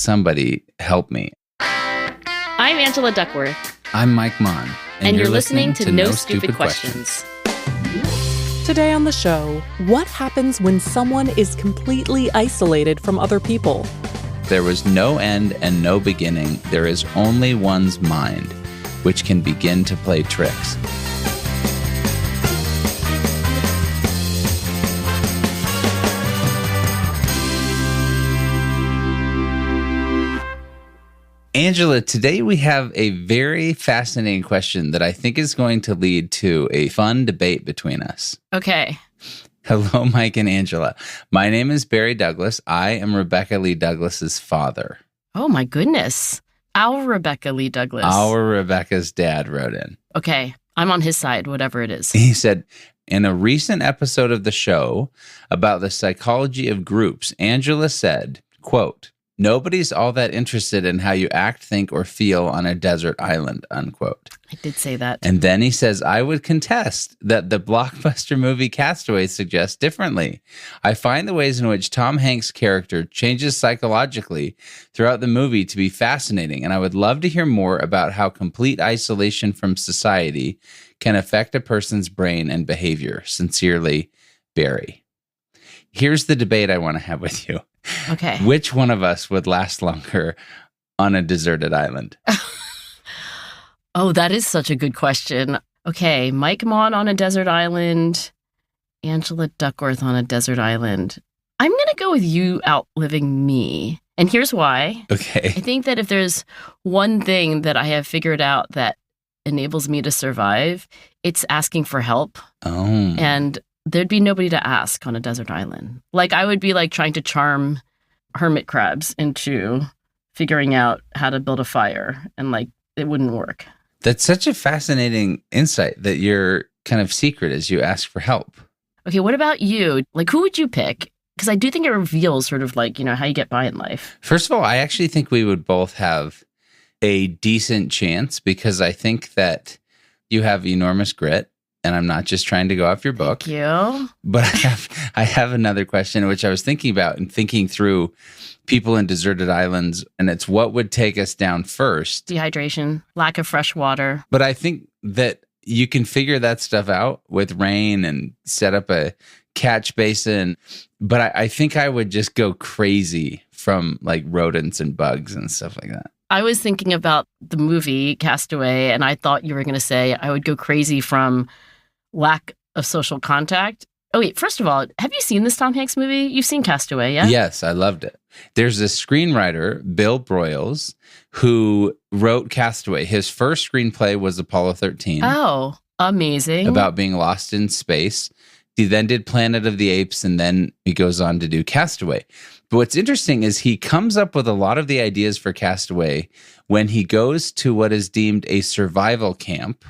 somebody help me. I'm Angela Duckworth. I'm Mike Maughan. And you're listening to No Stupid Questions. Today on the show, what happens when someone is completely isolated from other people? There was no end and no beginning. There is only one's mind, which can begin to play tricks. Angela, today we have a very fascinating question that I think is going to lead to a fun debate between us. Okay. Hello, Mike and Angela. My name is Barry Douglas. I am Rebecca Lee Douglas's father. Oh, my goodness. Our Rebecca Lee Douglas. Our Rebecca's dad wrote in. Okay. I'm on his side, whatever it is. He said, in a recent episode of the show about the psychology of groups, Angela said, quote, "Nobody's all that interested in how you act, think, or feel on a desert island," unquote. I did say that. And then he says, "I would contest that the blockbuster movie Castaway suggests differently. I find the ways in which Tom Hanks' character changes psychologically throughout the movie to be fascinating, and I would love to hear more about how complete isolation from society can affect a person's brain and behavior. Sincerely, Barry." Here's the debate I want to have with you. Okay. Which one of us would last longer on a deserted island? Oh, that is such a good question. Okay, Mike Maughan on a desert island, Angela Duckworth on a desert island. I'm going to go with you outliving me. And here's why. Okay. I think that if there's one thing that I have figured out that enables me to survive, it's asking for help. Oh. And there'd be nobody to ask on a desert island. Like, I would be like trying to charm hermit crabs into figuring out how to build a fire, and like, it wouldn't work. That's such a fascinating insight that your kind of secret is you ask for help. Okay, what about you? Like, who would you pick? Because I do think it reveals sort of like, how you get by in life. First of all, I actually think we would both have a decent chance because I think that you have enormous grit. And I'm not just trying to go off your book. Thank you. But I have another question, which I was thinking about and thinking through people in deserted islands. And it's what would take us down first? Dehydration, lack of fresh water. But I think that you can figure that stuff out with rain and set up a catch basin. But I think I would just go crazy from like rodents and bugs and stuff like that. I was thinking about the movie Castaway, and I thought you were going to say I would go crazy from lack of social contact. Oh, wait, first of all, have you seen this Tom Hanks movie? You've seen Castaway, yeah? Yes, I loved it. There's a screenwriter, Bill Broyles, who wrote Castaway. His first screenplay was Apollo 13. Oh, amazing. About being lost in space. He then did Planet of the Apes, and then he goes on to do Castaway. But what's interesting is he comes up with a lot of the ideas for Castaway when he goes to what is deemed a survival camp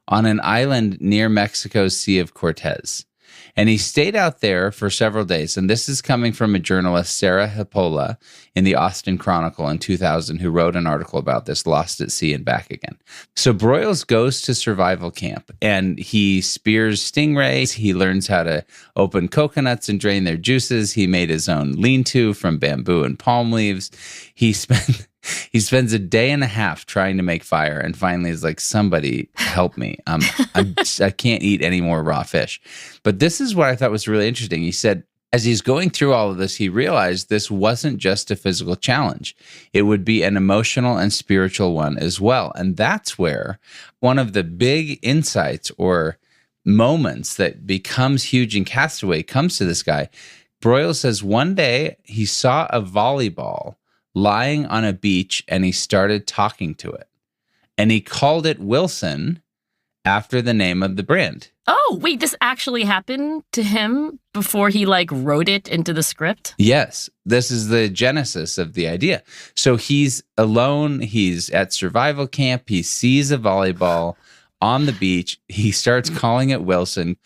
on an island near Mexico's Sea of Cortez. And he stayed out there for several days. And this is coming from a journalist, Sarah Hippola, in the Austin Chronicle in 2000, who wrote an article about this, Lost at Sea and Back Again. So Broyles goes to survival camp and he spears stingrays. He learns how to open coconuts and drain their juices. He made his own lean-to from bamboo and palm leaves. He spends a day and a half trying to make fire, and finally is like, somebody help me. I can't eat any more raw fish. But this is what I thought was really interesting. He said, as he's going through all of this, he realized this wasn't just a physical challenge. It would be an emotional and spiritual one as well. And that's where one of the big insights or moments that becomes huge in Castaway comes to this guy. Broyles says one day he saw a volleyball lying on a beach and he started talking to it. And he called it Wilson after the name of the brand. Oh, wait, this actually happened to him before he wrote it into the script? Yes, this is the genesis of the idea. So he's alone, he's at survival camp, he sees a volleyball on the beach, he starts calling it Wilson.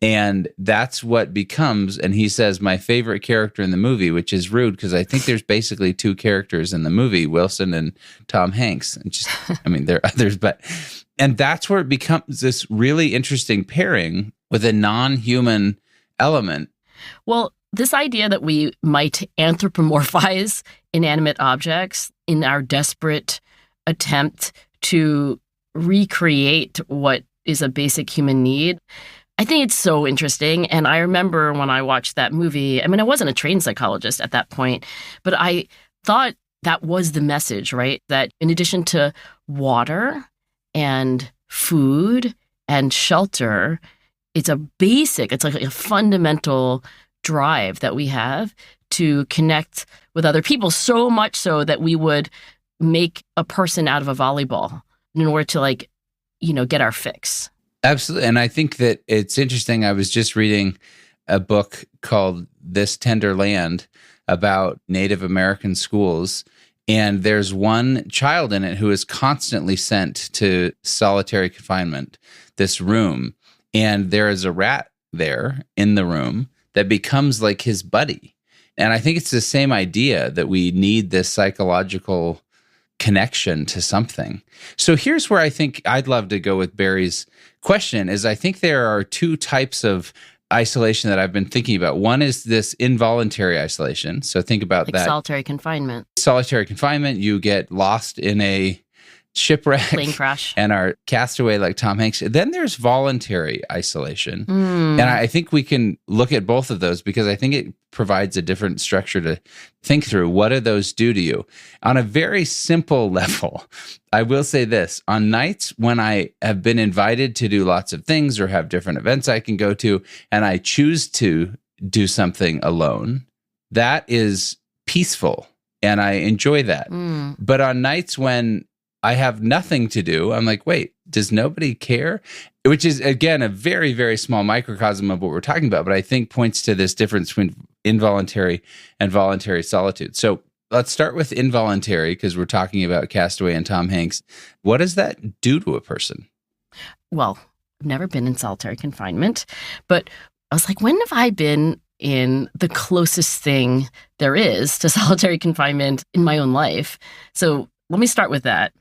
And that's what becomes, and he says, my favorite character in the movie, which is rude because I think there's basically two characters in the movie, Wilson and Tom Hanks. And just, there are others, and that's where it becomes this really interesting pairing with a non-human element. Well, this idea that we might anthropomorphize inanimate objects in our desperate attempt to recreate what is a basic human need. I think it's so interesting. And I remember when I watched that movie, I mean, I wasn't a trained psychologist at that point, but I thought that was the message, right? That in addition to water and food and shelter, it's like a fundamental drive that we have to connect with other people, so much so that we would make a person out of a volleyball in order to get our fix. Absolutely. And I think that it's interesting. I was just reading a book called This Tender Land about Native American schools. And there's one child in it who is constantly sent to solitary confinement, this room. And there is a rat there in the room that becomes like his buddy. And I think it's the same idea that we need this psychological connection to something. So here's where I think I'd love to go with Barry's question is I think there are two types of isolation that I've been thinking about. One is this involuntary isolation. So think about that. Solitary confinement. Solitary confinement, you get lost in a shipwreck. Plane crash. And are cast away like Tom Hanks. Then there's voluntary isolation. And I think we can look at both of those because I think it provides a different structure to think through. What do those do to you? On a very simple level, I will say this. On nights when I have been invited to do lots of things or have different events I can go to, and I choose to do something alone, that is peaceful. And I enjoy that. But on nights when I have nothing to do, I'm like, wait, does nobody care? Which is, again, a very, very small microcosm of what we're talking about, but I think points to this difference between involuntary and voluntary solitude. So let's start with involuntary because we're talking about Castaway and Tom Hanks. What does that do to a person? Well, I've never been in solitary confinement, but I was like, when have I been in the closest thing there is to solitary confinement in my own life? So let me start with that.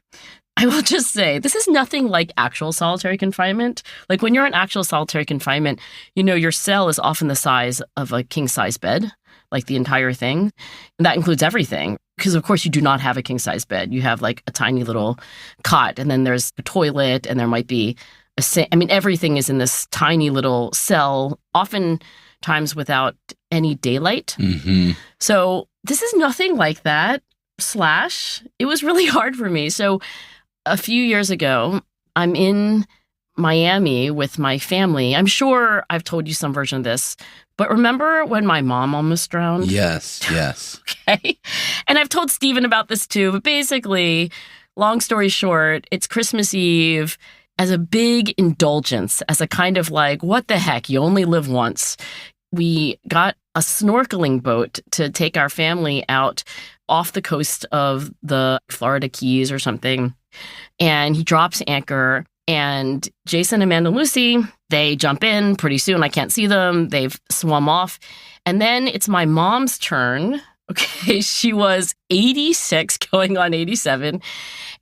I will just say, this is nothing like actual solitary confinement. Like when you're in actual solitary confinement, your cell is often the size of a king-size bed, like the entire thing. And that includes everything. Because, of course, you do not have a king-size bed. You have like a tiny little cot, and then there's a toilet, and there might be a sink. I mean, everything is in this tiny little cell, oftentimes without any daylight. So this is nothing like that. It was really hard for me. So a few years ago, I'm in Miami with my family. I'm sure I've told you some version of this, but remember when my mom almost drowned? Yes. Okay. And I've told Stephen about this too, but basically, long story short, it's Christmas Eve. As a big indulgence, as a kind of like, what the heck, you only live once, we got a snorkeling boat to take our family out off the coast of the Florida Keys or something. And he drops anchor, and Jason, Amanda, and Lucy, they jump in pretty soon. I can't see them. They've swum off. And then it's my mom's turn. Okay, she was 86 going on 87.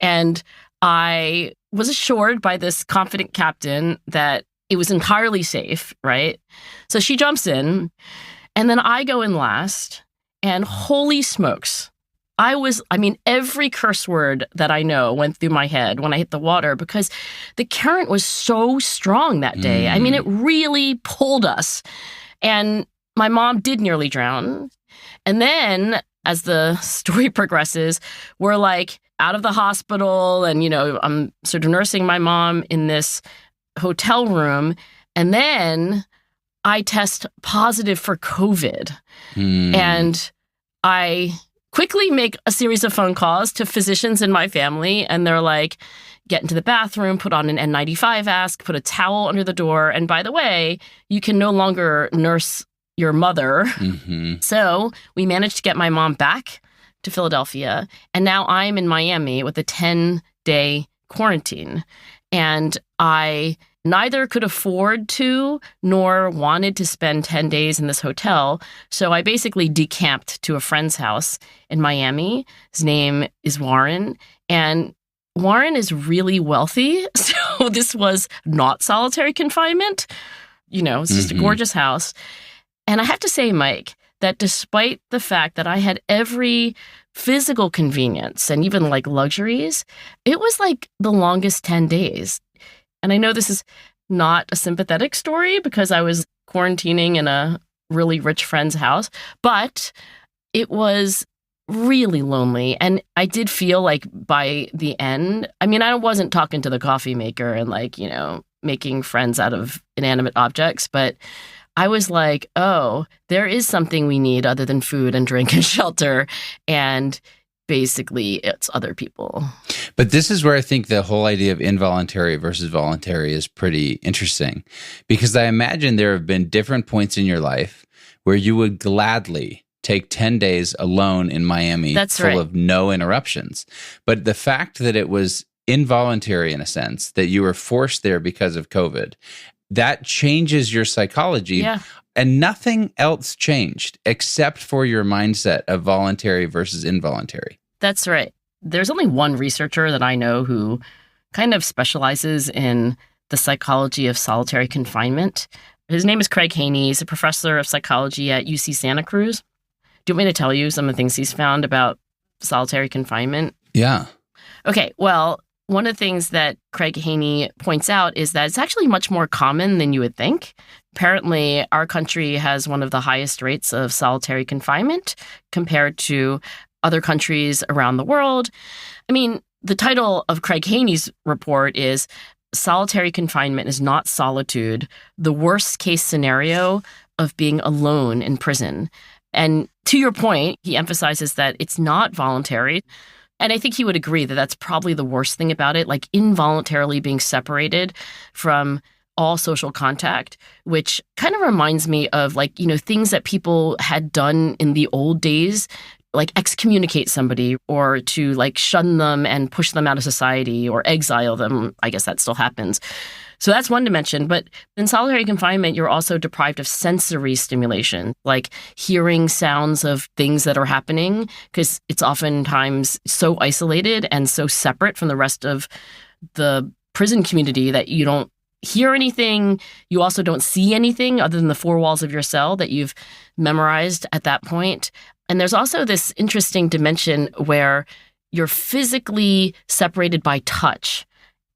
And I was assured by this confident captain that it was entirely safe, right? So she jumps in, and then I go in last, and holy smokes, every curse word that I know went through my head when I hit the water because the current was so strong that day. I mean, it really pulled us. And my mom did nearly drown. And then as the story progresses, we're like out of the hospital and, I'm sort of nursing my mom in this hotel room. And then I test positive for COVID. And I quickly make a series of phone calls to physicians in my family, and they're like, get into the bathroom, put on an N95 mask, put a towel under the door, and by the way, you can no longer nurse your mother. So we managed to get my mom back to Philadelphia, and now I'm in Miami with a 10-day quarantine, and I neither could afford to nor wanted to spend 10 days in this hotel. So I basically decamped to a friend's house in Miami. His name is Warren. And Warren is really wealthy. So this was not solitary confinement. It's just a gorgeous house. And I have to say, Mike, that despite the fact that I had every physical convenience and even like luxuries, it was like the longest 10 days. And I know this is not a sympathetic story because I was quarantining in a really rich friend's house, but it was really lonely. And I did feel like by the end, I mean, I wasn't talking to the coffee maker and like, making friends out of inanimate objects, but I was like, oh, there is something we need other than food and drink and shelter. And basically, it's other people. But this is where I think the whole idea of involuntary versus voluntary is pretty interesting, because I imagine there have been different points in your life where you would gladly take 10 days alone in Miami full of no interruptions. But the fact that it was involuntary in a sense, that you were forced there because of COVID, that changes your psychology. Yeah. And nothing else changed except for your mindset of voluntary versus involuntary. That's right. There's only one researcher that I know who kind of specializes in the psychology of solitary confinement. His name is Craig Haney. He's a professor of psychology at UC Santa Cruz. Do you want me to tell you some of the things he's found about solitary confinement? Yeah. Okay, well, one of the things that Craig Haney points out is that it's actually much more common than you would think. Apparently, our country has one of the highest rates of solitary confinement compared to other countries around the world. I mean, the title of Craig Haney's report is Solitary Confinement is Not Solitude, the Worst Case Scenario of Being Alone in Prison. And to your point, he emphasizes that it's not voluntary. And I think he would agree that that's probably the worst thing about it, like involuntarily being separated from all social contact, which kind of reminds me of like, things that people had done in the old days, like excommunicate somebody or to like shun them and push them out of society or exile them. I guess that still happens. So that's one dimension. But in solitary confinement, you're also deprived of sensory stimulation, like hearing sounds of things that are happening, because it's oftentimes so isolated and so separate from the rest of the prison community that you don't hear anything. You also don't see anything other than the four walls of your cell that you've memorized at that point. And there's also this interesting dimension where you're physically separated by touch.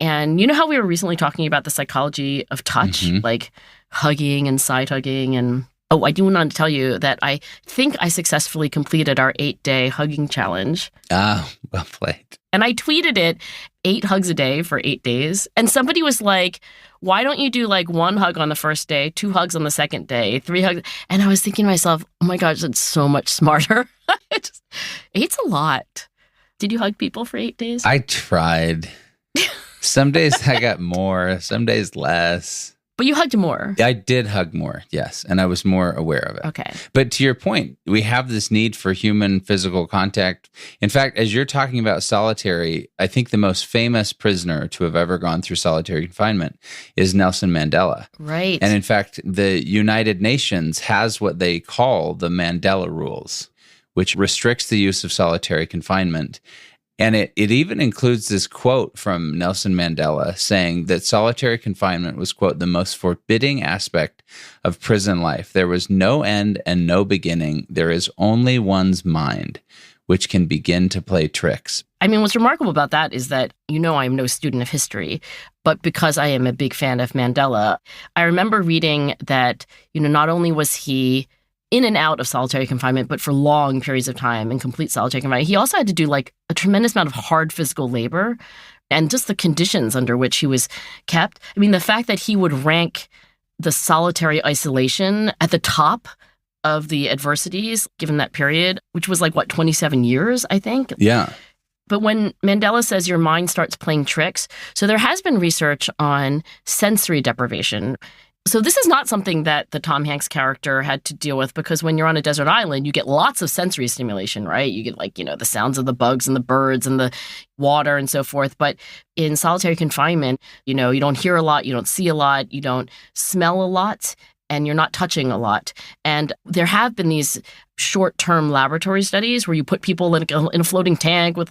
And you know how we were recently talking about the psychology of touch, like hugging and side hugging. And I do want to tell you that I think I successfully completed our 8-day hugging challenge. Ah, well played. And I tweeted it, 8 hugs a day for 8 days. And somebody was like, why don't you do like 1 hug on the first day, 2 hugs on the second day, 3 hugs? And I was thinking to myself, oh my gosh, that's so much smarter. 8's a lot. Did you hug people for 8 days? I tried. Some days I got more, some days less. But you hugged more. I did hug more, yes. And I was more aware of it. Okay. But to your point, we have this need for human physical contact. In fact, as you're talking about solitary, I think the most famous prisoner to have ever gone through solitary confinement is Nelson Mandela. Right. And in fact, the United Nations has what they call the Mandela Rules, which restricts the use of solitary confinement. And it even includes this quote from Nelson Mandela saying that solitary confinement was, quote, the most forbidding aspect of prison life. There was no end and no beginning. There is only one's mind, which can begin to play tricks. I mean, what's remarkable about that is that, I'm no student of history, but because I am a big fan of Mandela, I remember reading that, not only was he in and out of solitary confinement, but for long periods of time in complete solitary confinement, he also had to do like a tremendous amount of hard physical labor and just the conditions under which he was kept. I mean, the fact that he would rank the solitary isolation at the top of the adversities given that period, which was like, 27 years, I think? Yeah. But when Mandela says your mind starts playing tricks, so there has been research on sensory deprivation. So this is not something that the Tom Hanks character had to deal with, because when you're on a desert island, you get lots of sensory stimulation, right? You get the sounds of the bugs and the birds and the water and so forth. But in solitary confinement, you don't hear a lot, you don't see a lot, you don't smell a lot, and you're not touching a lot. And there have been these short-term laboratory studies where you put people in a floating tank with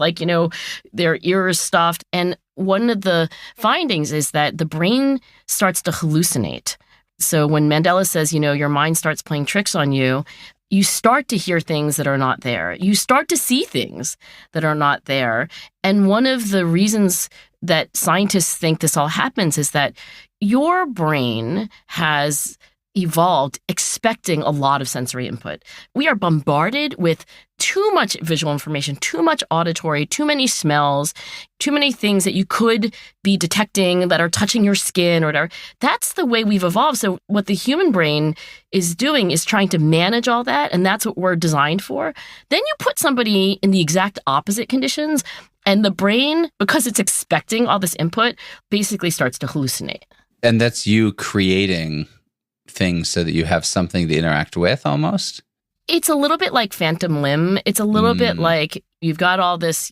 their ears stuffed. And one of the findings is that the brain starts to hallucinate. So when Mandela says, your mind starts playing tricks on you, you start to hear things that are not there. You start to see things that are not there. And one of the reasons that scientists think this all happens is that your brain has evolved expecting a lot of sensory input. We are bombarded with too much visual information, too much auditory, too many smells, too many things that you could be detecting that are touching your skin or whatever. That's the way we've evolved. So what the human brain is doing is trying to manage all that, and that's what we're designed for. Then you put somebody in the exact opposite conditions, and the brain, because it's expecting all this input, basically starts to hallucinate. And that's you creating things so that you have something to interact with almost? It's a little bit like phantom limb. It's a little bit like you've got all this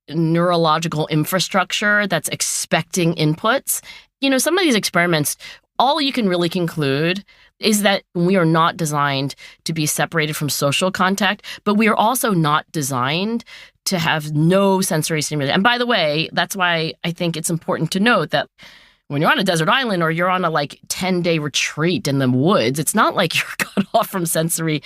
neurological infrastructure that's expecting inputs. You know, some of these experiments, all you can really conclude is that we are not designed to be separated from social contact, but we are also not designed to have no sensory stimulation. And by the way, that's why I think it's important to note that when you're on a desert island or you're on a 10-day retreat in the woods, it's not like you're cut off from sensory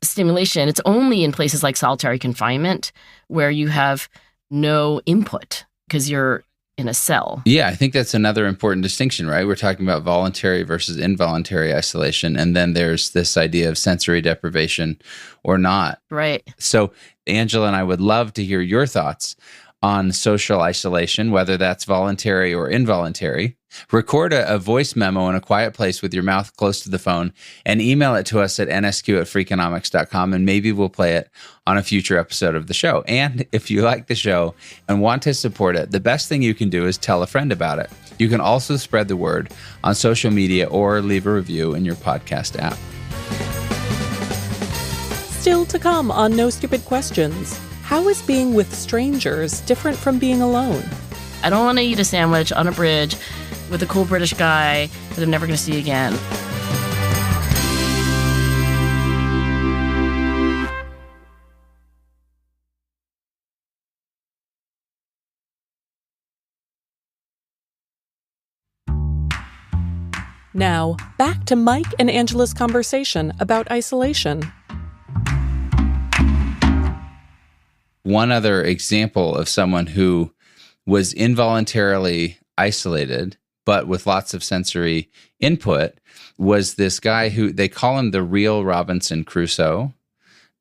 stimulation. It's only in places like solitary confinement where you have no input because you're in a cell. Yeah, I think that's another important distinction, right? We're talking about voluntary versus involuntary isolation. And then there's this idea of sensory deprivation or not. Right. So Angela and I would love to hear your thoughts on social isolation, whether that's voluntary or involuntary. Record a voice memo in a quiet place with your mouth close to the phone and email it to us at nsq@freakonomics.com, and maybe we'll play it on a future episode of the show. And if you like the show and want to support it, the best thing you can do is tell a friend about it. You can also spread the word on social media or leave a review in your podcast app. Still to come on No Stupid Questions. How is being with strangers different from being alone? I don't want to eat a sandwich on a bridge with a cool British guy that I'm never going to see again. Now, back to Mike and Angela's conversation about isolation. One other example of someone who was involuntarily isolated, but with lots of sensory input, was this guy who they call him the real Robinson Crusoe,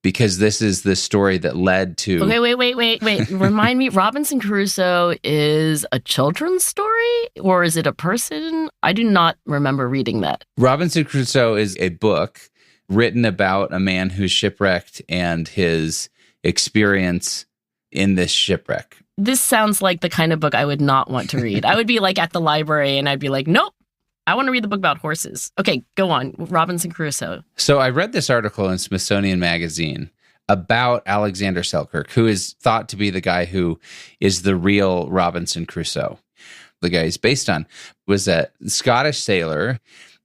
because this is the story that led to... Okay, wait. Remind me, Robinson Crusoe is a children's story, or is it a person? I do not remember reading that. Robinson Crusoe is a book written about a man who's shipwrecked and his experience in this shipwreck. This sounds like the kind of book I would not want to read. I would be at the library and I'd be like, nope, I want to read the book about horses. Okay, go on. Robinson Crusoe. So I read this article in Smithsonian Magazine about Alexander Selkirk, who is thought to be the guy who is the real Robinson Crusoe. The guy he's based on was a Scottish sailor,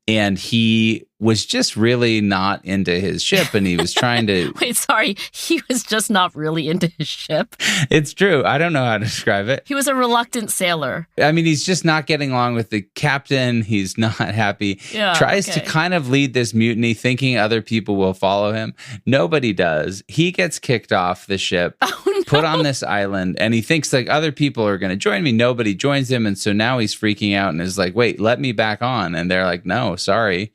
and he was just really not into his ship, and he was trying to... Wait, sorry. He was just not really into his ship? It's true. I don't know how to describe it. He was a reluctant sailor. I mean, he's just not getting along with the captain. He's not happy. Yeah, Tries to kind of lead this mutiny, thinking other people will follow him. Nobody does. He gets kicked off the ship, put on this island, and he thinks other people are going to join me. Nobody joins him, and so now he's freaking out and is like, wait, let me back on. And they're like, no, sorry.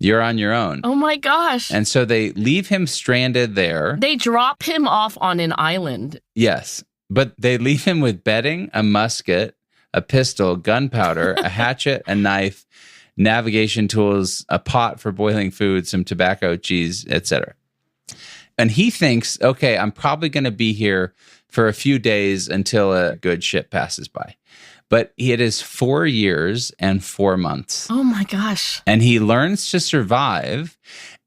You're on your own. Oh my gosh. And so they leave him stranded there. They drop him off on an island. Yes. But they leave him with bedding, a musket, a pistol, gunpowder, a hatchet, a knife, navigation tools, a pot for boiling food, some tobacco, cheese, etc. And he thinks, okay, I'm probably going to be here for a few days until a good ship passes by. But it is 4 years and 4 months. Oh my gosh. And he learns to survive.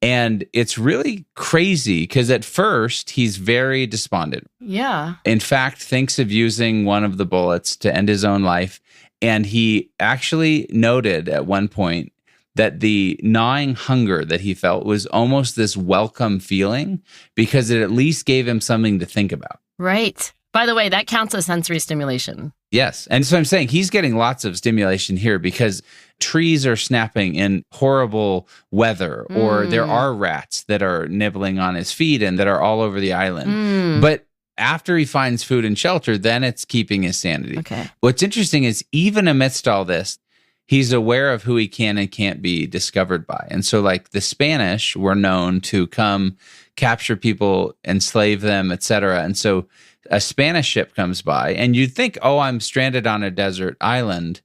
And it's really crazy because at first he's very despondent. Yeah. In fact, thinks of using one of the bullets to end his own life. And he actually noted at one point that the gnawing hunger that he felt was almost this welcome feeling because it at least gave him something to think about. Right. By the way, that counts as sensory stimulation. Yes. And so I'm saying he's getting lots of stimulation here because trees are snapping in horrible weather, or there are rats that are nibbling on his feet and that are all over the island. But after he finds food and shelter, then it's keeping his sanity. Okay. What's interesting is even amidst all this, he's aware of who he can and can't be discovered by. And so like the Spanish were known to come capture people, enslave them, etc. And so a Spanish ship comes by and you'd think, oh, I'm stranded on a desert island,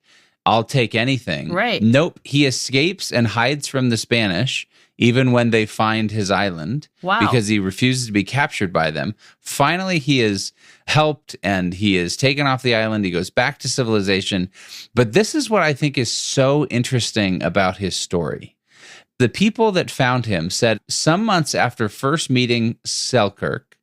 I'll take anything. Right. Nope. He escapes and hides from the Spanish even when they find his island. Wow. Because he refuses to be captured by them. Finally, he is helped and he is taken off the island. He goes back to civilization. But this is what I think is so interesting about his story. The people that found him said some months after first meeting Selkirk,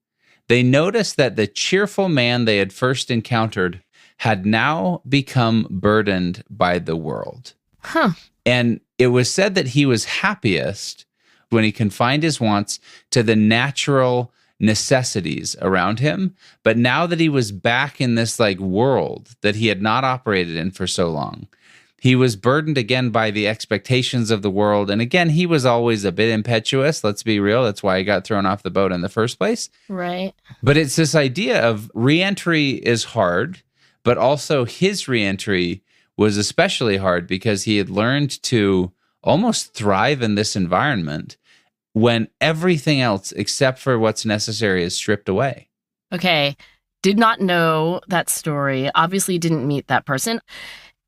they noticed that the cheerful man they had first encountered had now become burdened by the world. Huh. And it was said that he was happiest when he confined his wants to the natural necessities around him. But now that he was back in this like world that he had not operated in for so long, he was burdened again by the expectations of the world. And again, he was always a bit impetuous. Let's be real. That's why he got thrown off the boat in the first place. Right. But it's this idea of reentry is hard, but also his reentry was especially hard because he had learned to almost thrive in this environment when everything else except for what's necessary is stripped away. Okay. Did not know that story. Obviously didn't meet that person.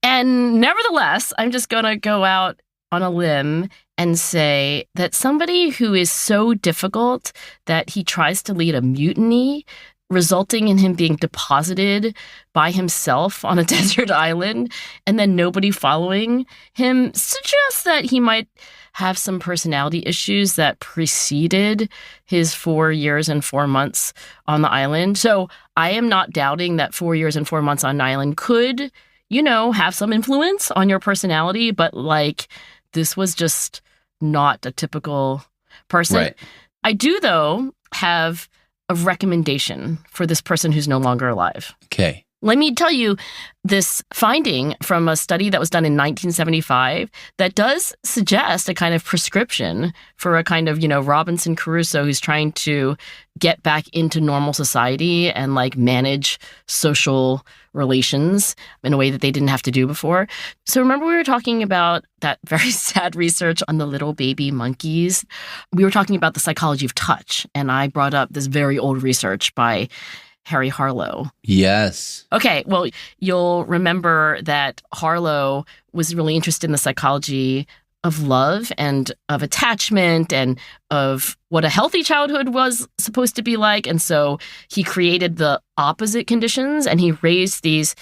And nevertheless, I'm just going to go out on a limb and say that somebody who is so difficult that he tries to lead a mutiny, resulting in him being deposited by himself on a desert island and then nobody following him, suggests that he might have some personality issues that preceded his 4 years and 4 months on the island. So I am not doubting that 4 years and 4 months on an island could, have some influence on your personality, but like this was just not a typical person. Right. I do, though, have a recommendation for this person who's no longer alive. Okay. Let me tell you this finding from a study that was done in 1975 that does suggest a kind of prescription for a kind of, Robinson Crusoe who's trying to get back into normal society and like manage social relations in a way that they didn't have to do before. So remember we were talking about that very sad research on the little baby monkeys? We were talking about the psychology of touch, and I brought up this very old research by Harry Harlow. Yes. Okay, well, you'll remember that Harlow was really interested in the psychology of love and of attachment and of what a healthy childhood was supposed to be like. And so he created the opposite conditions and he raised these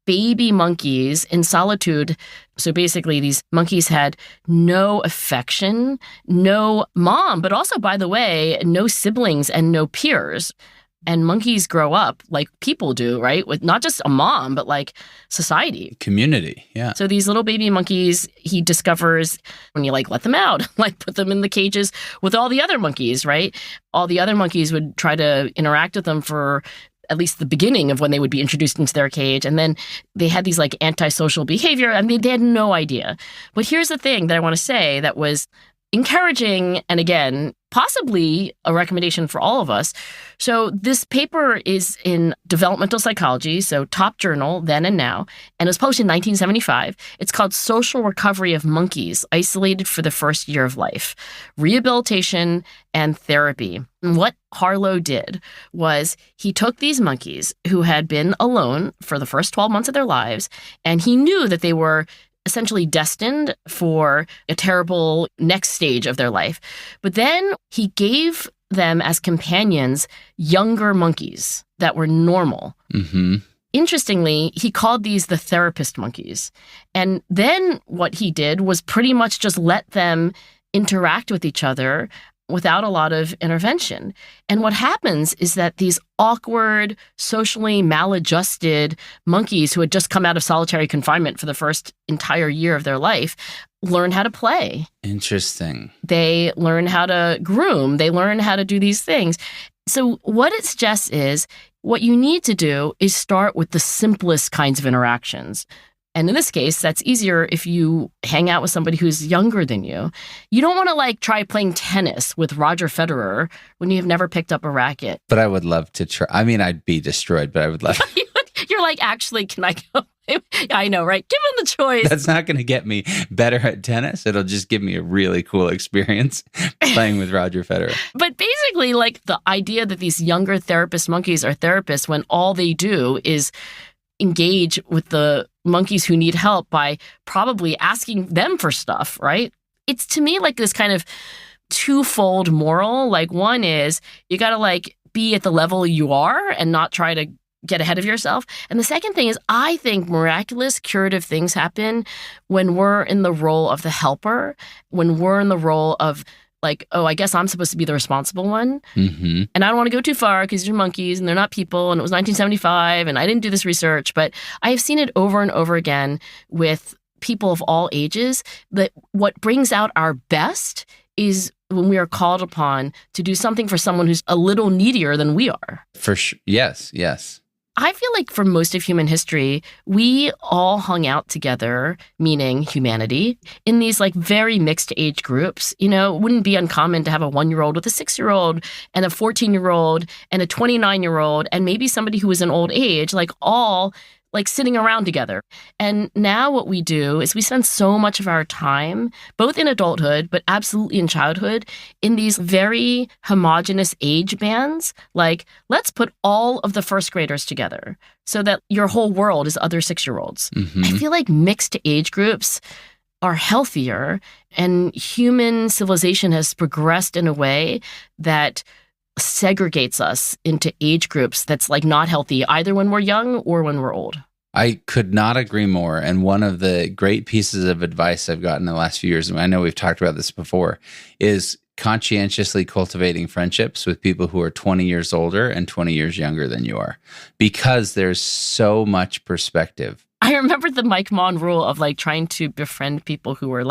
baby monkeys in solitude. So basically, these monkeys had no affection, no mom, but also, by the way, no siblings and no peers. And monkeys grow up like people do, right? With not just a mom, but like society. Community, yeah. So these little baby monkeys, he discovers when you like let them out, like put them in the cages with all the other monkeys, right? All the other monkeys would try to interact with them for at least the beginning of when they would be introduced into their cage. And then they had these like antisocial behavior. I mean, they had no idea. But here's the thing that I want to say that was encouraging, and again, possibly a recommendation for all of us. So this paper is in Developmental Psychology, so top journal then and now, and it was published in 1975. It's called Social Recovery of Monkeys, Isolated for the First Year of Life, Rehabilitation and Therapy. And what Harlow did was he took these monkeys who had been alone for the first 12 months of their lives, and he knew that they were essentially destined for a terrible next stage of their life. But then he gave them as companions younger monkeys that were normal. Mm-hmm. Interestingly, he called these the therapist monkeys. And then what he did was pretty much just let them interact with each other without a lot of intervention. And what happens is that these awkward, socially maladjusted monkeys who had just come out of solitary confinement for the first entire year of their life learn how to play. Interesting. They learn how to groom. They learn how to do these things. So what it suggests is what you need to do is start with the simplest kinds of interactions. And in this case, that's easier if you hang out with somebody who's younger than you. You don't want to try playing tennis with Roger Federer when you've never picked up a racket. But I would love to try. I mean, I'd be destroyed, but I would love You're actually, can I go? I know, right? Given the choice. That's not going to get me better at tennis. It'll just give me a really cool experience playing with Roger Federer. But basically, the idea that these younger therapist monkeys are therapists when all they do is engage with the monkeys who need help by probably asking them for stuff, right? It's to me this kind of twofold moral. One is you got to be at the level you are and not try to get ahead of yourself. And the second thing is I think miraculous curative things happen when we're in the role of the helper, when we're in the role of oh, I guess I'm supposed to be the responsible one. Mm-hmm. And I don't want to go too far because these are monkeys and they're not people. And it was 1975 and I didn't do this research. But I have seen it over and over again with people of all ages that what brings out our best is when we are called upon to do something for someone who's a little needier than we are. For sure. Yes, yes. I feel for most of human history, we all hung out together, meaning humanity, in these very mixed age groups. It wouldn't be uncommon to have a 1-year-old with a 6-year-old and a 14-year-old and a 29-year-old and maybe somebody who was in old age, all sitting around together. And now what we do is we spend so much of our time, both in adulthood, but absolutely in childhood, in these very homogenous age bands. Let's put all of the first graders together so that your whole world is other 6-year-olds. Mm-hmm. I feel mixed age groups are healthier, and human civilization has progressed in a way that segregates us into age groups that's not healthy either when we're young or when we're old. I could not agree more. And one of the great pieces of advice I've gotten in the last few years, and I know we've talked about this before, is conscientiously cultivating friendships with people who are 20 years older and 20 years younger than you are, because there's so much perspective. I remember the Mike Maughan rule of trying to befriend people who were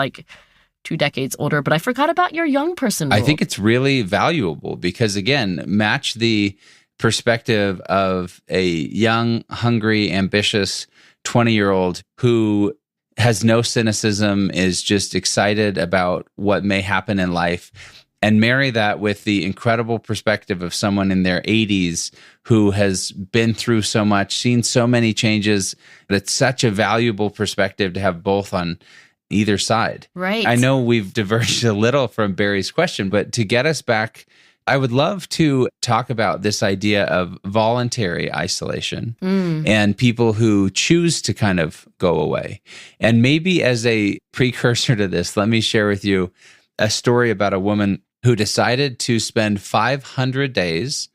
2 decades older, but I forgot about your young person rule. I think it's really valuable because, again, match the perspective of a young, hungry, ambitious 20-year-old who has no cynicism, is just excited about what may happen in life, and marry that with the incredible perspective of someone in their 80s who has been through so much, seen so many changes. That's such a valuable perspective to have both on either side. Right. I know we've diverged a little from Barry's question, but to get us back, I would love to talk about this idea of voluntary isolation and people who choose to kind of go away. And maybe as a precursor to this, let me share with you a story about a woman who decided to spend 500 days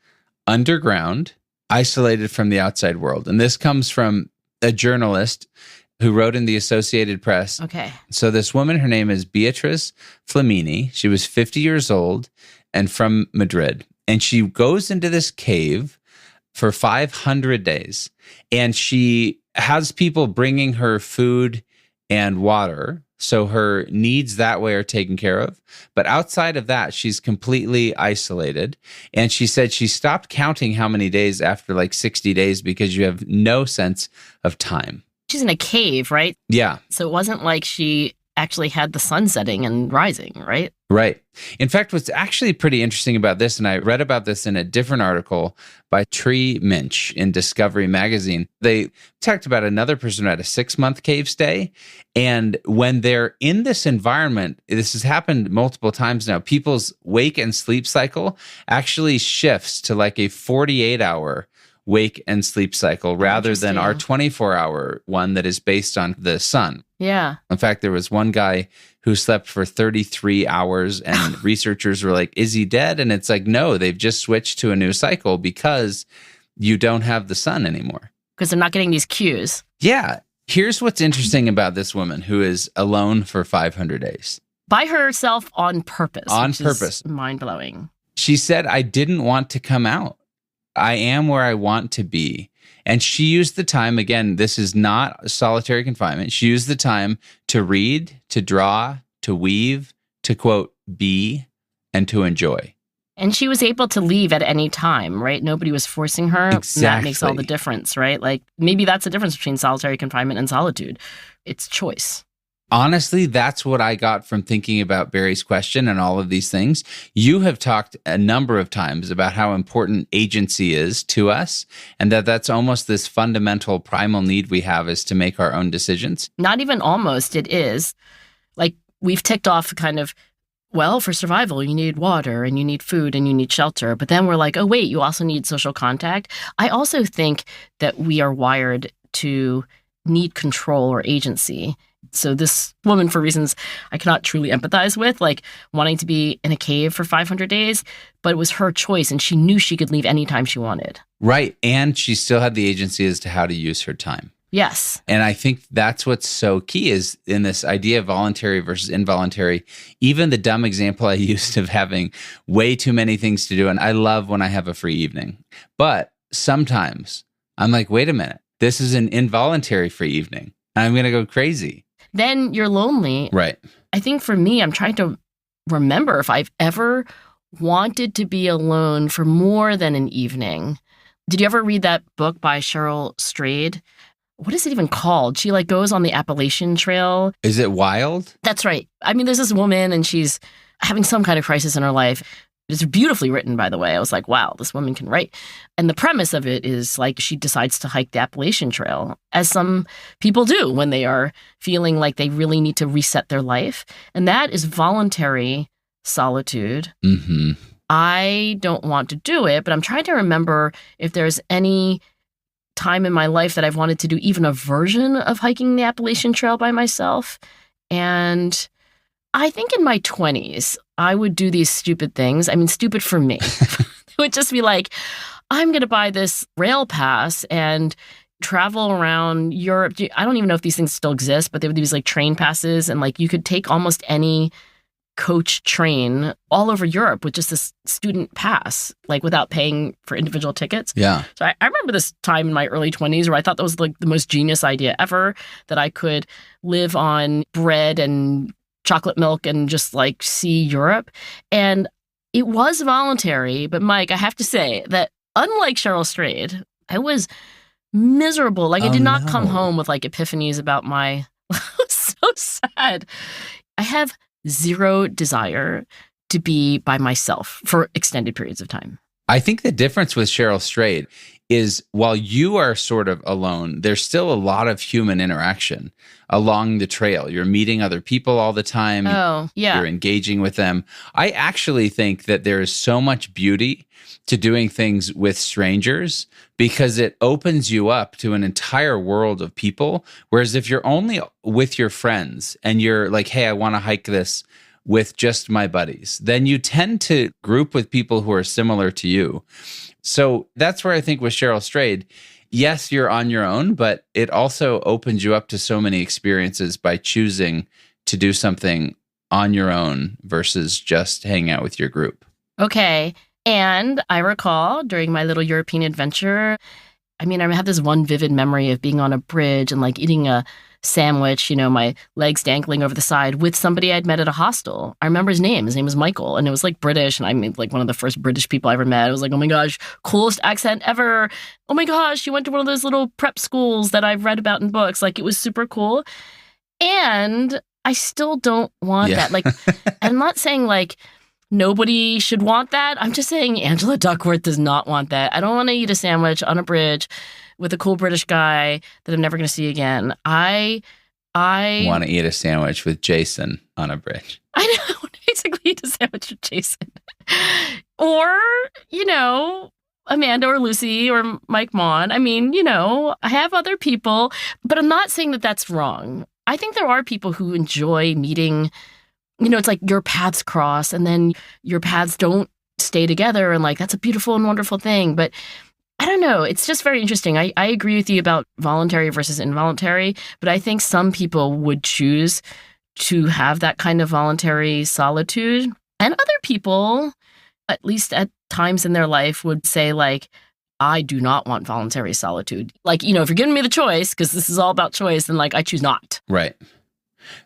underground, isolated from the outside world. And this comes from a journalist who wrote in the Associated Press. Okay. So this woman, her name is Beatrice Flamini. She was 50 years old and from Madrid. And she goes into this cave for 500 days. And she has people bringing her food and water. So her needs that way are taken care of. But outside of that, she's completely isolated. And she said she stopped counting how many days after 60 days because you have no sense of time. She's in a cave, right? Yeah. So it wasn't like she actually had the sun setting and rising, right? Right. In fact, what's actually pretty interesting about this, and I read about this in a different article by Tree Minch in Discovery Magazine, they talked about another person who had a 6-month cave stay. And when they're in this environment, this has happened multiple times now, people's wake and sleep cycle actually shifts to a 48-hour wake and sleep cycle rather than our 24-hour one that is based on the sun. Yeah. In fact, there was one guy who slept for 33 hours and researchers were like, is he dead? And it's no, they've just switched to a new cycle because you don't have the sun anymore. Because they're not getting these cues. Yeah. Here's what's interesting about this woman who is alone for 500 days. By herself on purpose. On which purpose. Is mind-blowing. She said, I didn't want to come out. I am where I want to be. And she used the time, again, this is not solitary confinement. She used the time to read, to draw, to weave, to quote, be, and to enjoy. And she was able to leave at any time, right? Nobody was forcing her. Exactly. And that makes all the difference, right? Like maybe that's the difference between solitary confinement and solitude. It's choice. Honestly, that's what I got from thinking about Barry's question and all of these things. You have talked a number of times about how important agency is to us, and that's almost this fundamental primal need we have is to make our own decisions. Not even almost, it is. Like we've ticked off kind of, well, for survival, you need water and you need food and you need shelter. But then we're like, oh, wait, you also need social contact. I also think that we are wired to need control or agency. So this woman, for reasons I cannot truly empathize with, like wanting to be in a cave for 500 days, but it was her choice and she knew she could leave anytime she wanted. Right. And she still had the agency as to how to use her time. Yes. And I think that's what's so key is in this idea of voluntary versus involuntary, even the dumb example I used of having way too many things to do. And I love when I have a free evening, but sometimes I'm like, wait a minute, this is an involuntary free evening. I'm going to go crazy. Then you're lonely. Right. I think for me, I'm trying to remember if I've ever wanted to be alone for more than an evening. Did you ever read that book by Cheryl Strayed? What is it even called? She like goes on the Appalachian Trail. Is it Wild? That's right. I mean, there's this woman and she's having some kind of crisis in her life. It's beautifully written, by the way. I was like, wow, this woman can write. And the premise of it is like she decides to hike the Appalachian Trail, as some people do when they are feeling like they really need to reset their life. And that is voluntary solitude. Mm-hmm. I don't want to do it, but I'm trying to remember if there's any time in my life that I've wanted to do even a version of hiking the Appalachian Trail by myself. And I think in my 20s, I would do these stupid things. I mean, stupid for me. It would just be like, I'm going to buy this rail pass and travel around Europe. I don't even know if these things still exist, but they would be these like train passes. And like you could take almost any coach train all over Europe with just this student pass, like without paying for individual tickets. Yeah. So I remember this time in my early 20s where I thought that was like the most genius idea ever, that I could live on bread and chocolate milk and just like see Europe. And it was voluntary, but Mike, I have to say that unlike Cheryl Strayed, I was miserable. Like I did not come home with like epiphanies about my, I was so sad. I have zero desire to be by myself for extended periods of time. I think the difference with Cheryl Strayed is while you are sort of alone, there's still a lot of human interaction along the trail. You're meeting other people all the time. Oh, yeah. You're engaging with them. I actually think that there is so much beauty to doing things with strangers because it opens you up to an entire world of people. Whereas if you're only with your friends and you're like, hey, I want to hike this with just my buddies, then you tend to group with people who are similar to you. So that's where I think with Cheryl Strayed, yes, you're on your own, but it also opens you up to so many experiences by choosing to do something on your own versus just hang out with your group. Okay. And I recall during my little European adventure, I mean, I have this one vivid memory of being on a bridge and like eating a sandwich, you know, my legs dangling over the side with somebody I'd met at a hostel. I remember his name. His name was Michael, and it was like British. And I mean, like one of the first British people I ever met. I was like, oh my gosh, coolest accent ever. Oh my gosh, you went to one of those little prep schools that I've read about in books. Like it was super cool. And I still don't want that. Like, I'm not saying like nobody should want that. I'm just saying Angela Duckworth does not want that. I don't want to eat a sandwich on a bridge with a cool British guy that I'm never going to see again. I want to eat a sandwich with Jason on a bridge. I know. I want to basically eat a sandwich with Jason. Or, you know, Amanda or Lucy or Mike Maughan. I mean, you know, I have other people, but I'm not saying that that's wrong. I think there are people who enjoy meeting, you know, it's like your paths cross and then your paths don't stay together. And like, that's a beautiful and wonderful thing. But I don't know. It's just very interesting. I agree with you about voluntary versus involuntary, but I think some people would choose to have that kind of voluntary solitude. And other people, at least at times in their life, would say like, I do not want voluntary solitude. Like, you know, if you're giving me the choice, because this is all about choice, then like I choose not. Right.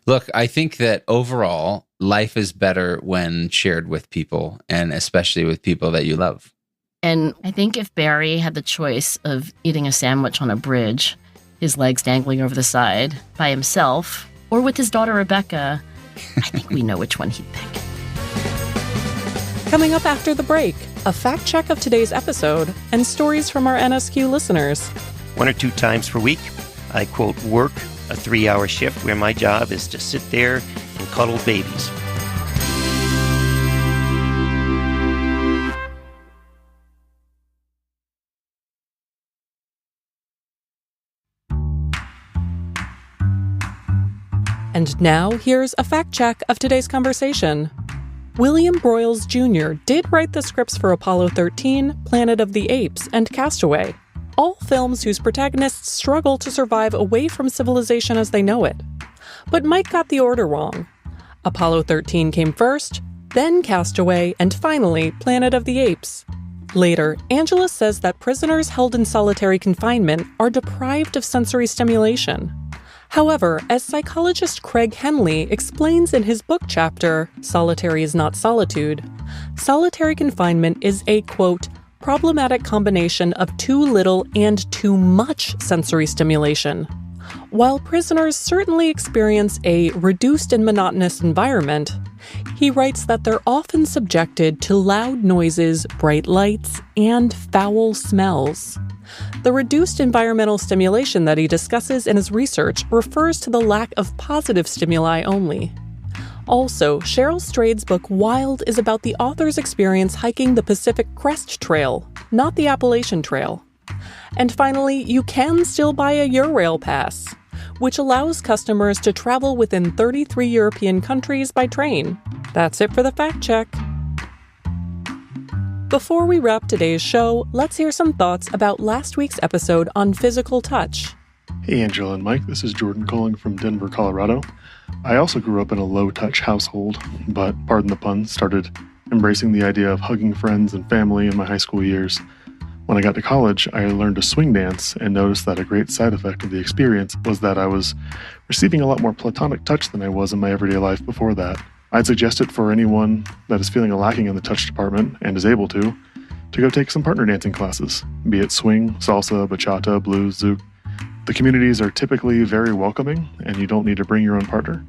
Look, I think that overall, life is better when shared with people, and especially with people that you love. And I think if Barry had the choice of eating a sandwich on a bridge, his legs dangling over the side, by himself, or with his daughter Rebecca, I think we know which one he'd pick. Coming up after the break, a fact check of today's episode and stories from our NSQ listeners. 1 or 2 times per week, I quote, work a 3-hour shift where my job is to sit there and cuddle babies. And now, here's a fact check of today's conversation. William Broyles Jr. did write the scripts for Apollo 13, Planet of the Apes, and Castaway, all films whose protagonists struggle to survive away from civilization as they know it. But Mike got the order wrong. Apollo 13 came first, then Castaway, and finally Planet of the Apes. Later, Angela says that prisoners held in solitary confinement are deprived of sensory stimulation. However, as psychologist Craig Henley explains in his book chapter, Solitary is Not Solitude, solitary confinement is a, quote, problematic combination of too little and too much sensory stimulation. While prisoners certainly experience a reduced and monotonous environment, he writes that they're often subjected to loud noises, bright lights, and foul smells. The reduced environmental stimulation that he discusses in his research refers to the lack of positive stimuli only. Also, Cheryl Strayed's book Wild is about the author's experience hiking the Pacific Crest Trail, not the Appalachian Trail. And finally, you can still buy a Eurail pass, which allows customers to travel within 33 European countries by train. That's it for the fact check. Before we wrap today's show, let's hear some thoughts about last week's episode on physical touch. Hey, Angela and Mike. This is Jordan calling from Denver, Colorado. I also grew up in a low-touch household, but, pardon the pun, started embracing the idea of hugging friends and family in my high school years. When I got to college, I learned to swing dance and noticed that a great side effect of the experience was that I was receiving a lot more platonic touch than I was in my everyday life before that. I'd suggest it for anyone that is feeling a lacking in the touch department and is able to go take some partner dancing classes, be it swing, salsa, bachata, blues, zouk. The communities are typically very welcoming, and you don't need to bring your own partner.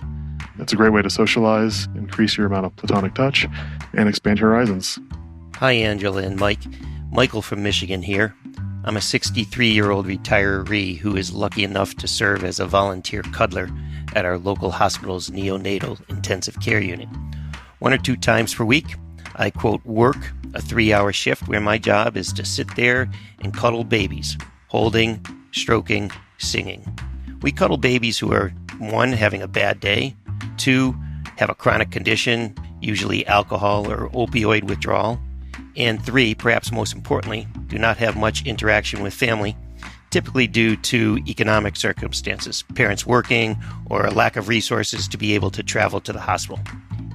It's a great way to socialize, increase your amount of platonic touch, and expand your horizons. Hi, Angela and Mike. Michael from Michigan here. I'm a 63-year-old retiree who is lucky enough to serve as a volunteer cuddler at our local hospital's neonatal intensive care unit. 1 or 2 times per week, I, quote, work a 3-hour shift where my job is to sit there and cuddle babies, holding, stroking, singing. We cuddle babies who are, 1, having a bad day, 2, have a chronic condition, usually alcohol or opioid withdrawal, and 3, perhaps most importantly, do not have much interaction with family, typically due to economic circumstances, parents working, or a lack of resources to be able to travel to the hospital.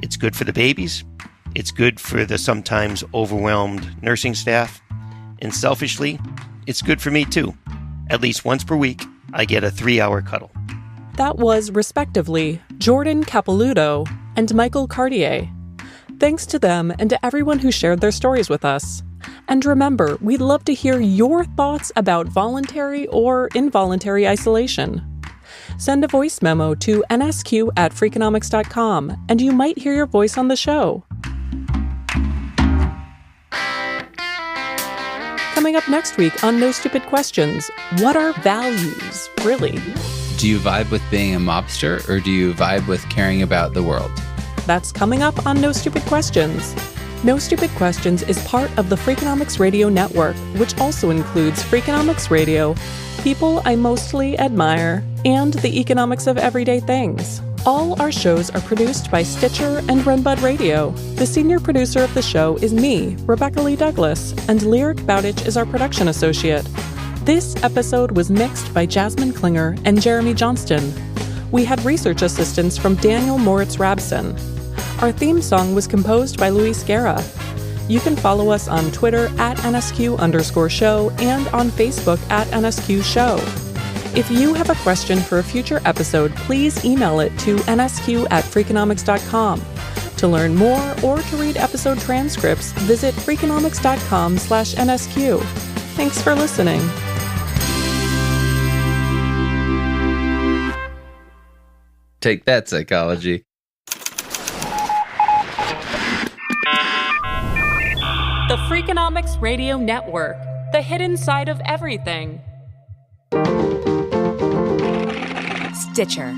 It's good for the babies, it's good for the sometimes overwhelmed nursing staff, and selfishly, it's good for me too. At least once per week, I get a 3-hour cuddle. That was, respectively, Jordan Capelouto and Michael Cartier. Thanks to them and to everyone who shared their stories with us. And remember, we'd love to hear your thoughts about voluntary or involuntary isolation. Send a voice memo to nsq@freakonomics.com, and you might hear your voice on the show. Coming up next week on No Stupid Questions, what are values, really? Do you vibe with being a mobster, or do you vibe with caring about the world? That's coming up on No Stupid Questions. No Stupid Questions is part of the Freakonomics Radio Network, which also includes Freakonomics Radio, People I Mostly Admire, and The Economics of Everyday Things. All our shows are produced by Stitcher and Renbud Radio. The senior producer of the show is me, Rebecca Lee Douglas, and Lyric Bowditch is our production associate. This episode was mixed by Jasmine Klinger and Jeremy Johnston. We had research assistance from Daniel Moritz Rabson. Our theme song was composed by Luis Guerra. You can follow us on Twitter @NSQ_show and on Facebook @NSQ Show. If you have a question for a future episode, please email it to nsq@freakonomics.com. To learn more or to read episode transcripts, visit Freakonomics.com/NSQ. Thanks for listening. Take that, psychology. The Freakonomics Radio Network, the hidden side of everything. Stitcher.